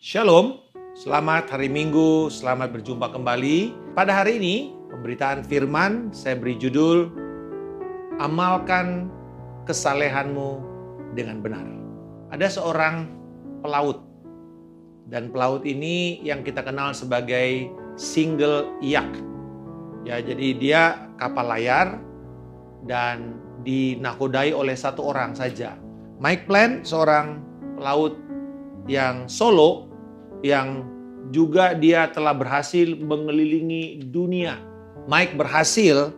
Shalom, selamat hari Minggu, selamat berjumpa kembali. Pada hari ini, pemberitaan firman saya beri judul, Amalkan Kesalehanmu dengan Benar. Ada seorang pelaut, dan pelaut ini yang kita kenal sebagai single yacht. Ya, jadi dia kapal layar dan dinakodai oleh satu orang saja. Mike Plant, seorang pelaut yang solo, yang juga dia telah berhasil mengelilingi dunia. Mike berhasil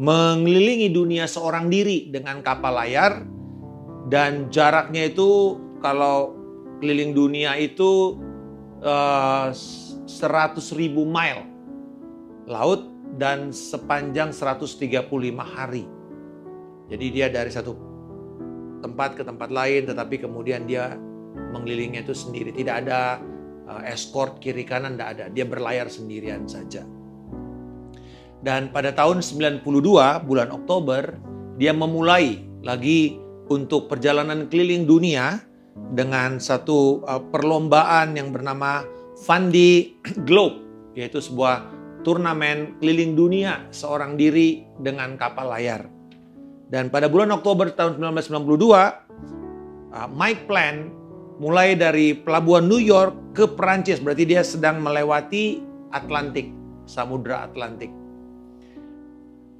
mengelilingi dunia seorang diri dengan kapal layar, dan jaraknya itu kalau keliling dunia itu 100.000 mile laut dan sepanjang 135 hari. Jadi dia dari satu tempat ke tempat lain, tetapi kemudian dia mengelilingnya itu sendiri. Tidak ada escort kiri kanan, tidak ada. Dia berlayar sendirian saja. Dan pada tahun 92 bulan Oktober, dia memulai lagi untuk perjalanan keliling dunia dengan satu perlombaan yang bernama Vendée Globe, yaitu sebuah turnamen keliling dunia seorang diri dengan kapal layar. Dan pada bulan Oktober tahun 1992, Mike Plant mulai dari pelabuhan New York ke Perancis, berarti dia sedang melewati Atlantik, Samudra Atlantik.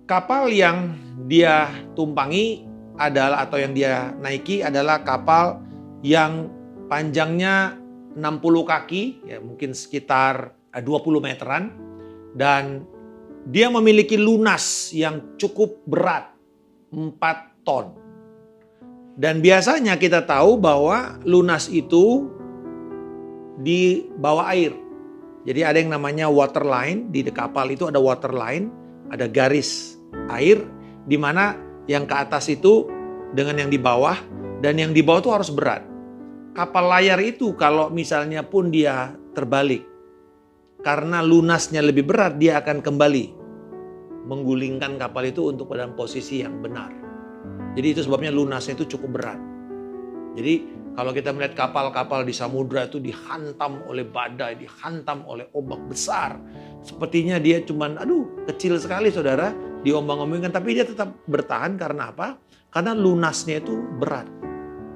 Kapal yang dia tumpangi adalah, atau yang dia naiki adalah kapal yang panjangnya 60 kaki, ya mungkin sekitar 20 meteran, dan dia memiliki lunas yang cukup berat, 4 ton. Dan biasanya kita tahu bahwa lunas itu di bawah air. Jadi ada yang namanya waterline, di kapal itu ada waterline, ada garis air, di mana yang ke atas itu dengan yang di bawah, dan yang di bawah itu harus berat. Kapal layar itu kalau misalnya pun dia terbalik, karena lunasnya lebih berat, dia akan kembali menggulingkan kapal itu untuk pada posisi yang benar. Jadi itu sebabnya lunasnya itu cukup berat. Jadi kalau kita melihat kapal-kapal di samudra itu dihantam oleh badai, dihantam oleh ombak besar. Sepertinya dia cuman kecil sekali saudara, diombang-ombingkan, tapi dia tetap bertahan karena apa? Karena lunasnya itu berat.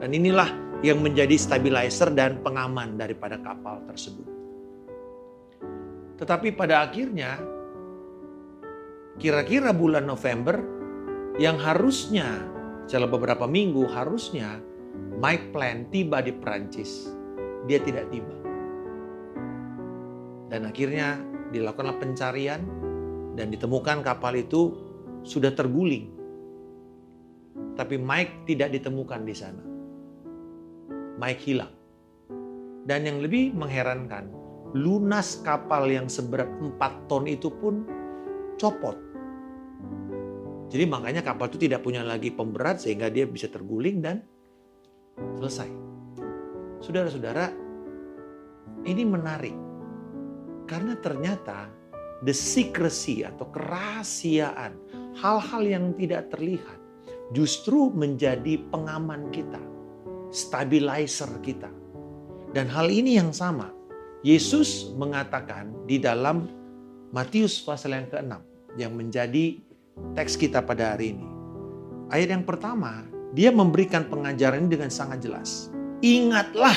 Dan inilah yang menjadi stabilizer dan pengaman daripada kapal tersebut. Tetapi pada akhirnya, kira-kira bulan November, yang harusnya setelah beberapa minggu harusnya Mike Plant tiba di Perancis, dia tidak tiba. Dan akhirnya dilakukanlah pencarian dan ditemukan kapal itu sudah terguling. Tapi Mike tidak ditemukan di sana. Mike hilang. Dan yang lebih mengherankan, lunas kapal yang seberat 4 ton itu pun copot. Jadi makanya kapal itu tidak punya lagi pemberat sehingga dia bisa terguling dan selesai. Saudara-saudara, ini menarik. Karena ternyata the secrecy atau kerahasiaan, hal-hal yang tidak terlihat justru menjadi pengaman kita, stabilizer kita. Dan hal ini yang sama Yesus mengatakan di dalam Matius pasal yang ke-6 yang menjadi teks kita pada hari ini. Ayat yang pertama, dia memberikan pengajaran ini dengan sangat jelas. Ingatlah,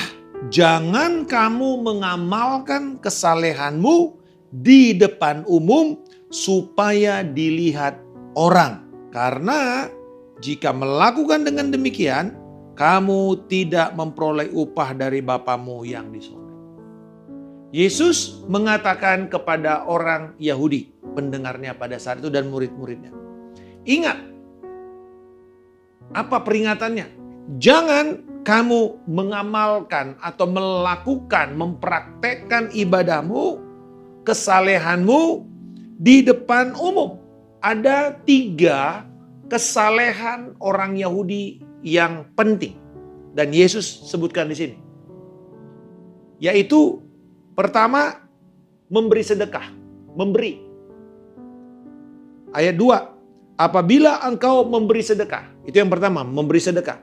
jangan kamu mengamalkan kesalehanmu di depan umum supaya dilihat orang. Karena jika melakukan dengan demikian, kamu tidak memperoleh upah dari Bapamu yang di surga. Yesus mengatakan kepada orang Yahudi, pendengarnya pada saat itu dan murid-muridnya. Ingat, apa peringatannya? Jangan kamu mengamalkan atau melakukan, mempraktekkan ibadahmu, kesalehanmu di depan umum. Ada 3 kesalehan orang Yahudi yang penting. Dan Yesus sebutkan di sini. Yaitu pertama, memberi sedekah. Memberi. Ayat 2, apabila engkau memberi sedekah. Itu yang pertama, memberi sedekah.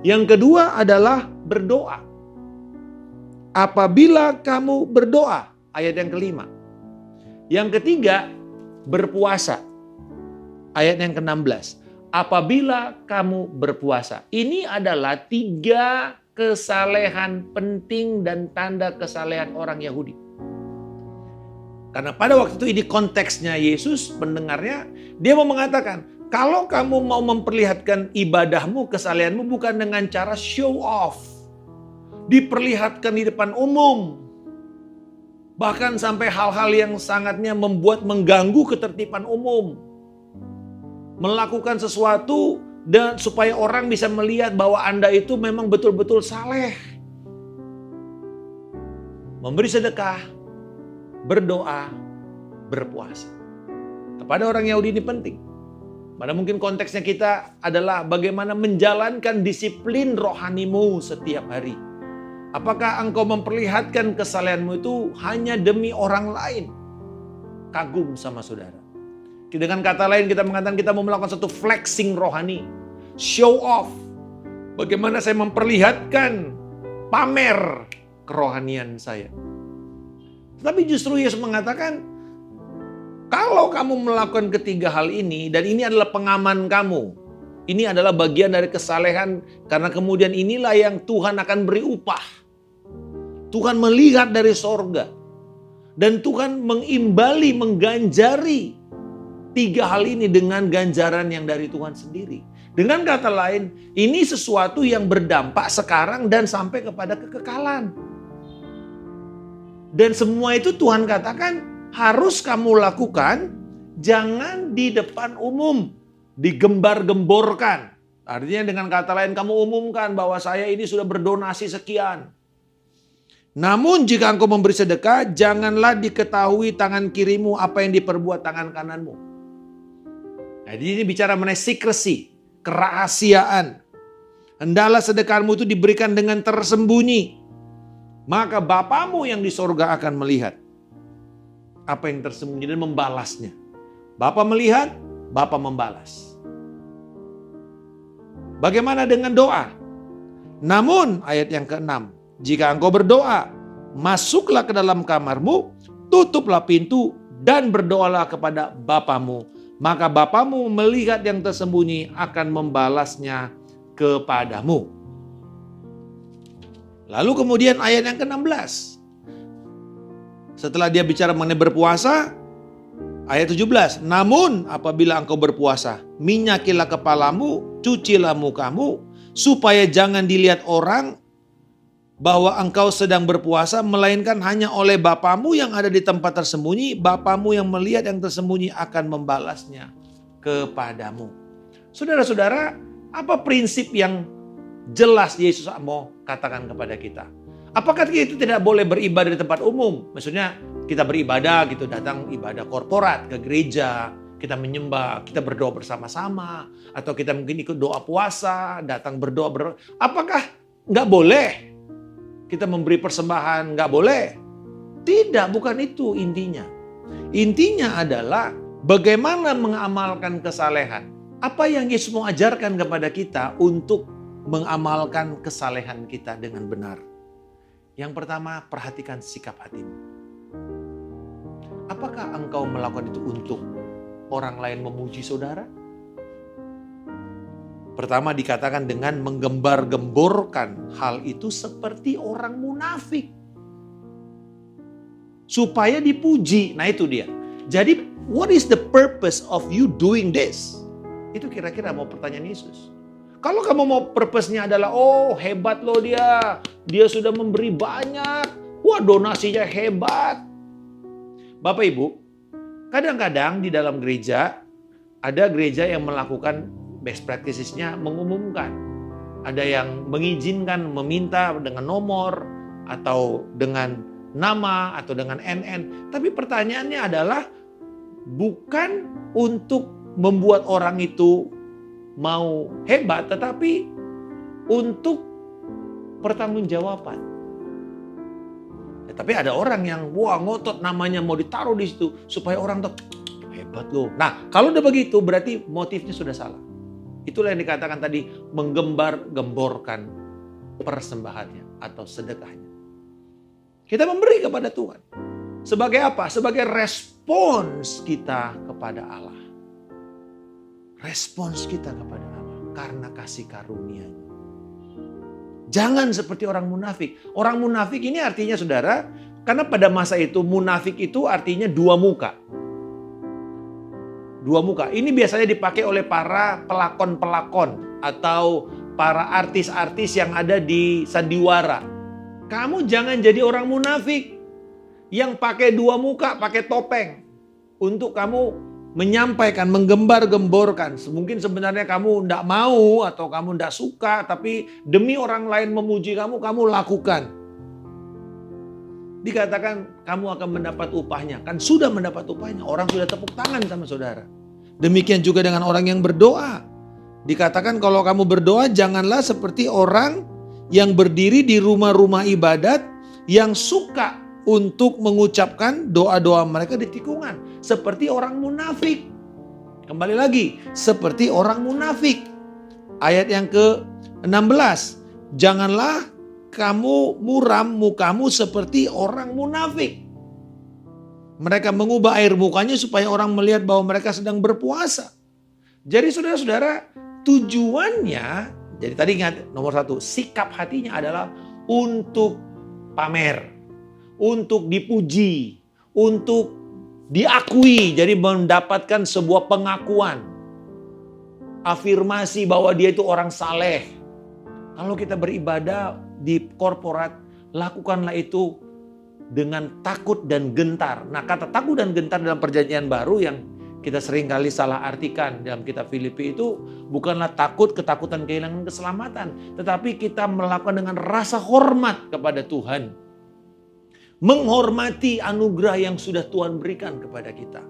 Yang kedua adalah berdoa. apabila kamu berdoa. Ayat yang kelima. Yang ketiga, berpuasa. Ayat yang ke-16. Apabila kamu berpuasa. Ini adalah 3 kesalehan penting dan tanda kesalehan orang Yahudi. Karena pada waktu itu ini konteksnya Yesus mendengarnya, dia mau mengatakan, kalau kamu mau memperlihatkan ibadahmu, kesalehanmu bukan dengan cara show off. Diperlihatkan di depan umum. Bahkan sampai hal-hal yang sangatnya membuat mengganggu ketertiban umum. Melakukan sesuatu dan supaya orang bisa melihat bahwa Anda itu memang betul-betul saleh. Memberi sedekah, berdoa, berpuasa. Kepada orang Yahudi ini penting. Mana mungkin konteksnya kita adalah bagaimana menjalankan disiplin rohanimu setiap hari. Apakah engkau memperlihatkan kesalehanmu itu hanya demi orang lain? Kagum sama saudara. Dengan kata lain kita mengatakan kita mau melakukan satu flexing rohani. Show off. Bagaimana saya memperlihatkan, pamer kerohanian saya. Tapi justru Yesus mengatakan, kalau kamu melakukan ketiga hal ini, dan ini adalah pengaman kamu. Ini adalah bagian dari kesalehan, karena kemudian inilah yang Tuhan akan beri upah. Tuhan melihat dari sorga. Dan Tuhan mengimbali, mengganjari 3 hal ini dengan ganjaran yang dari Tuhan sendiri. Dengan kata lain, ini sesuatu yang berdampak sekarang dan sampai kepada kekekalan. Dan semua itu Tuhan katakan harus kamu lakukan, jangan di depan umum, digembar-gemborkan. Artinya dengan kata lain kamu umumkan bahwa saya ini sudah berdonasi sekian. Namun jika engkau memberi sedekah, janganlah diketahui tangan kirimu apa yang diperbuat tangan kananmu. Jadi ini bicara mengenai secrecy, kerahasiaan. Hendaklah sedekahmu itu diberikan dengan tersembunyi. Maka Bapamu yang di sorga akan melihat apa yang tersembunyi dan membalasnya. Bapa melihat, Bapa membalas. Bagaimana dengan doa? Namun ayat yang ke-6. Jika engkau berdoa, masuklah ke dalam kamarmu, tutuplah pintu dan berdoalah kepada Bapamu. Maka Bapamu melihat yang tersembunyi akan membalasnya kepadamu. Lalu kemudian ayat yang ke-16. Setelah dia bicara mengenai berpuasa, ayat 17. Namun apabila engkau berpuasa, minyakilah kepalamu, cucilah mukamu, supaya jangan dilihat orang bahwa engkau sedang berpuasa, melainkan hanya oleh Bapamu yang ada di tempat tersembunyi. Bapamu yang melihat yang tersembunyi akan membalasnya kepadamu. Saudara-saudara, apa prinsip yang jelas Yesus mau katakan kepada kita? Apakah kita tidak boleh beribadah di tempat umum? Maksudnya kita beribadah gitu, datang ibadah korporat ke gereja, kita menyembah, kita berdoa bersama-sama, atau kita mungkin ikut doa puasa, datang berdoa. Apakah nggak boleh? Kita memberi persembahan, nggak boleh. Tidak, bukan itu intinya. Intinya adalah bagaimana mengamalkan kesalehan. Apa yang Yesus mau ajarkan kepada kita untuk mengamalkan kesalehan kita dengan benar. Yang pertama, perhatikan sikap hatimu. Apakah engkau melakukan itu untuk orang lain memuji saudara? Pertama dikatakan dengan menggembar-gemborkan hal itu seperti orang munafik. Supaya dipuji. Nah itu dia. Jadi what is the purpose of you doing this? Itu kira-kira mau pertanyaan Yesus. Kalau kamu mau purpose-nya adalah, oh hebat loh dia. Dia sudah memberi banyak. Wah donasinya hebat. Bapak Ibu, kadang-kadang di dalam gereja, ada gereja yang melakukan best practices-nya mengumumkan. Ada yang mengizinkan meminta dengan nomor atau dengan nama atau dengan NN. Tapi pertanyaannya adalah bukan untuk membuat orang itu mau hebat, tetapi untuk pertanggungjawaban. Ya, tapi ada orang yang wah ngotot namanya mau ditaruh di situ supaya orang tahu hebat loh. Nah, kalau udah begitu berarti motifnya sudah salah. Itulah yang dikatakan tadi menggembar-gemborkan persembahannya atau sedekahnya. Kita memberi kepada Tuhan. Sebagai apa? Sebagai respons kita kepada Allah. Respons kita kepada Allah karena kasih karunia-Nya. Jangan seperti orang munafik. Orang munafik ini artinya saudara, karena pada masa itu munafik itu artinya dua muka. Dua muka. Ini biasanya dipakai oleh para pelakon-pelakon atau para artis-artis yang ada di sandiwara. Kamu jangan jadi orang munafik yang pakai dua muka, pakai topeng untuk kamu menyampaikan, menggembar-gemborkan. Mungkin sebenarnya kamu tidak mau atau kamu tidak suka, tapi demi orang lain memuji kamu, kamu lakukan. Dikatakan kamu akan mendapat upahnya. Kan sudah mendapat upahnya. Orang sudah tepuk tangan sama saudara. Demikian juga dengan orang yang berdoa. Dikatakan kalau kamu berdoa janganlah seperti orang yang berdiri di rumah-rumah ibadat yang suka untuk mengucapkan doa-doa mereka di tikungan. Seperti orang munafik. Kembali lagi, seperti orang munafik. Ayat yang ke-16. Janganlah kamu muram mukamu seperti orang munafik. Mereka mengubah air mukanya supaya orang melihat bahwa mereka sedang berpuasa. Jadi saudara-saudara, tujuannya, jadi tadi ingat nomor 1, sikap hatinya adalah untuk pamer. Untuk dipuji, untuk diakui, jadi mendapatkan sebuah pengakuan. Afirmasi bahwa dia itu orang saleh. Kalau kita beribadah di korporat, lakukanlah itu dengan takut dan gentar. Nah, kata takut dan gentar dalam perjanjian baru yang kita seringkali salah artikan dalam kitab Filipi itu bukanlah takut, ketakutan kehilangan keselamatan. Tetapi kita melakukan dengan rasa hormat kepada Tuhan. Menghormati anugerah yang sudah Tuhan berikan kepada kita.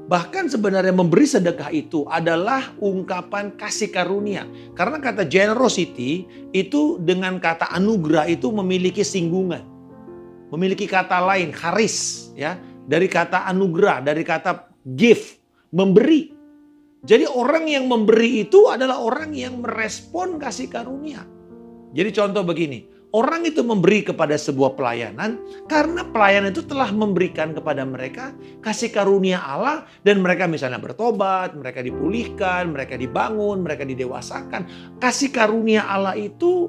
Bahkan sebenarnya memberi sedekah itu adalah ungkapan kasih karunia. Karena kata generosity itu dengan kata anugerah itu memiliki singgungan. Memiliki kata lain, charis, ya, dari kata anugerah, dari kata give, memberi. Jadi orang yang memberi itu adalah orang yang merespon kasih karunia. Jadi contoh begini. Orang itu memberi kepada sebuah pelayanan karena pelayanan itu telah memberikan kepada mereka kasih karunia Allah dan mereka misalnya bertobat, mereka dipulihkan, mereka dibangun, mereka didewasakan. Kasih karunia Allah itu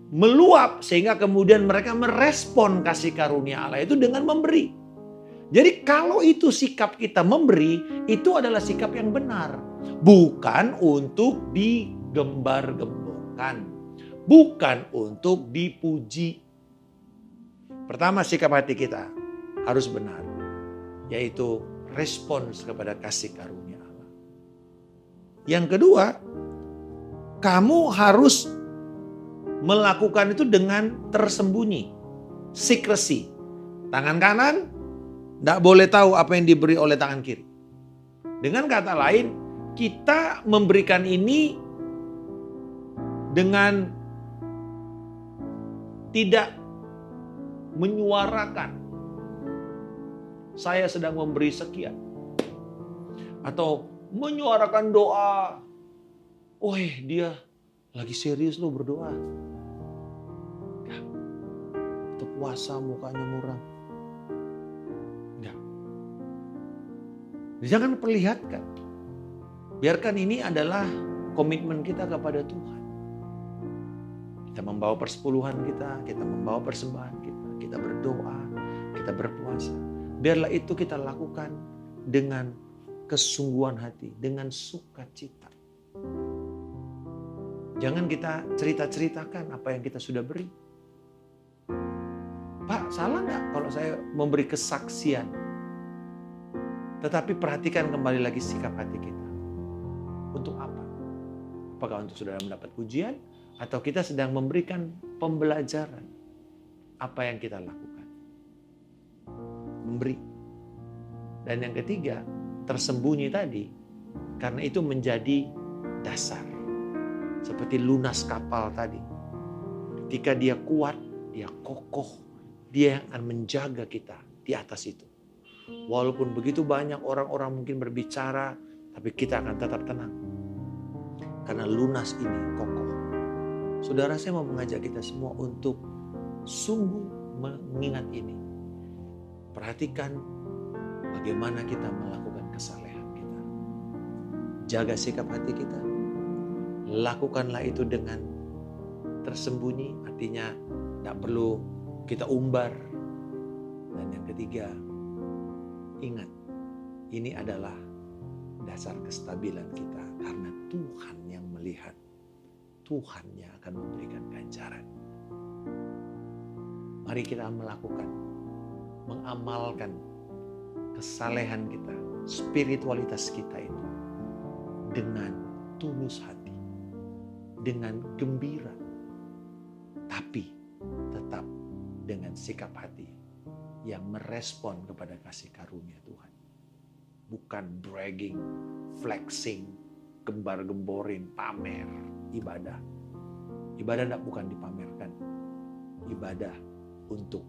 meluap sehingga kemudian mereka merespon kasih karunia Allah itu dengan memberi. Jadi kalau itu sikap kita memberi, itu adalah sikap yang benar. Bukan untuk digembar-gemborkan. Bukan untuk dipuji. Pertama, sikap hati kita harus benar. Yaitu respons kepada kasih karunia Allah. Yang kedua, kamu harus melakukan itu dengan tersembunyi. Secrecy. Tangan kanan tidak boleh tahu apa yang diberi oleh tangan kiri. Dengan kata lain, kita memberikan ini dengan tidak menyuarakan saya sedang memberi sekian. Atau menyuarakan doa. Wih, dia lagi serius loh berdoa. Atau puasa mukanya muram. Enggak. Jangan perlihatkan. Biarkan ini adalah komitmen kita kepada Tuhan. Kita membawa persepuluhan kita membawa persembahan kita berdoa, kita berpuasa. Biarlah itu kita lakukan dengan kesungguhan hati, dengan sukacita. Jangan kita cerita-ceritakan apa yang kita sudah beri. Pak, salah nggak kalau saya memberi kesaksian? Tetapi perhatikan kembali lagi sikap hati kita. Untuk apa? Apakah untuk saudara mendapat pujian? Atau kita sedang memberikan pembelajaran apa yang kita lakukan. Memberi. Dan yang ketiga, tersembunyi tadi. Karena itu menjadi dasar. Seperti lunas kapal tadi. Ketika dia kuat, dia kokoh. Dia yang akan menjaga kita di atas itu. Walaupun begitu banyak orang-orang mungkin berbicara, tapi kita akan tetap tenang. Karena lunas ini kokoh. Saudara, saya mau mengajak kita semua untuk sungguh mengingat ini. Perhatikan bagaimana kita melakukan kesalehan kita. Jaga sikap hati kita. Lakukanlah itu dengan tersembunyi, artinya tidak perlu kita umbar. Dan yang ketiga, ingat, ini adalah dasar kestabilan kita. Karena Tuhan yang melihat, Tuhan yang akan memberikan ganjaran. Mari kita melakukan, mengamalkan kesalehan kita, spiritualitas kita itu dengan tulus hati, dengan gembira, tapi tetap dengan sikap hati yang merespon kepada kasih karunia Tuhan. Bukan bragging, flexing, gembar-gemborin, pamer ibadah. Ibadah bukan dipamerkan, ibadah untuk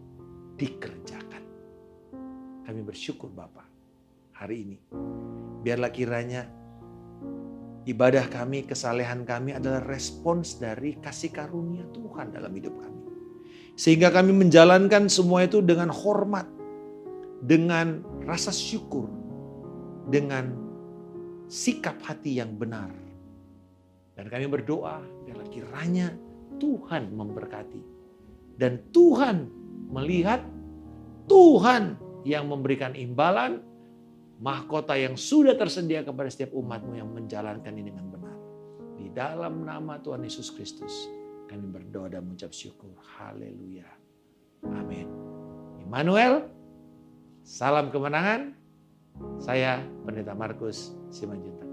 dikerjakan. Kami bersyukur Bapa hari ini. Biarlah kiranya ibadah kami, kesalehan kami adalah respons dari kasih karunia Tuhan dalam hidup kami. Sehingga kami menjalankan semua itu dengan hormat, dengan rasa syukur, dengan sikap hati yang benar. Dan kami berdoa, biarlah kiranya Tuhan memberkati. Dan Tuhan melihat, Tuhan yang memberikan imbalan, mahkota yang sudah tersedia kepada setiap umat-Mu yang menjalankan ini dengan benar. Di dalam nama Tuhan Yesus Kristus, kami berdoa dan mengucap syukur. Haleluya. Amin. Immanuel, salam kemenangan. Saya Pendeta Markus Simanjuntak.